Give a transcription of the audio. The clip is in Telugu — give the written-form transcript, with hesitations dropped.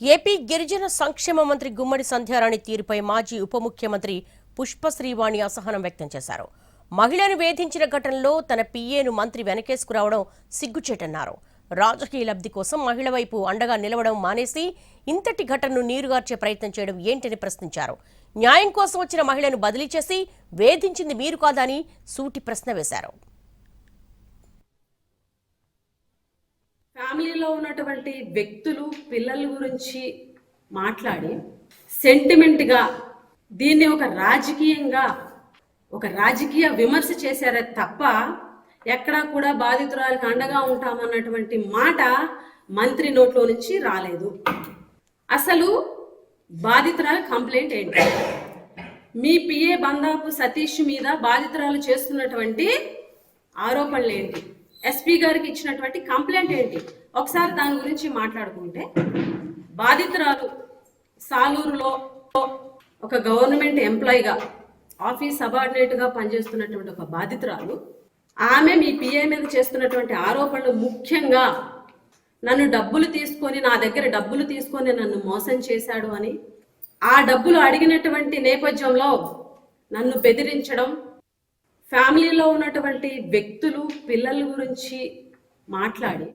ఏపీ గిరిజన సంక్షేమ మంత్రి గుమ్మడి సంధ్యారాణి తీరుపై మాజీ ఉప ముఖ్యమంత్రి పుష్పశ్రీవాణి అసహనం వ్యక్తం చేశారు. మహిళను వేధించిన ఘటనలో తన పిఏను మంత్రి వెనకేసుకురావడం సిగ్గుచేటన్నారు. రాజకీయ లబ్ధి కోసం మహిళ వైపు అండగా నిలవడం మానేసి ఇంతటి ఘటనను నీరుగార్చే ప్రయత్నం చేయడం ఏంటని ప్రశ్నించారు. న్యాయం కోసం వచ్చిన మహిళను బదిలీ చేసి వేధించింది మీరు కాదని సూటి ప్రశ్న వేశారు. ఫ్యామిలీలో ఉన్నటువంటి వ్యక్తులు పిల్లల గురించి మాట్లాడి సెంటిమెంట్గా దీన్ని ఒక రాజకీయ విమర్శ చేశారే తప్ప ఎక్కడా కూడా బాధితురాలకు అండగా ఉంటామన్నటువంటి మాట మంత్రి నోట్లో నుంచి రాలేదు. అసలు బాధితురాలు కంప్లైంట్ ఏంటి? మీ పిఏ బందాపు సతీష్ మీద బాధితురాలు చేస్తున్నటువంటి ఆరోపణలు ఏంటి? ఎస్పీ గారికి ఇచ్చినటువంటి కంప్లైంట్ ఏంటి? ఒకసారి దాని గురించి మాట్లాడుకుంటే, బాధితురాలు సాలూరులో ఒక గవర్నమెంట్ ఎంప్లాయీగా ఆఫీస్ సబార్డినేట్గా పనిచేస్తున్నటువంటి ఒక బాధితురాలు, ఆమె మీ పిఏ మీద చేస్తున్నటువంటి ఆరోపణలు ముఖ్యంగా నన్ను నా దగ్గర డబ్బులు తీసుకొని నన్ను మోసం చేశాడు అని, ఆ డబ్బులు అడిగినటువంటి నేపథ్యంలో నన్ను బెదిరించడం, ఫ్యామిలీలో ఉన్నటువంటి వ్యక్తులు పిల్లల గురించి మాట్లాడి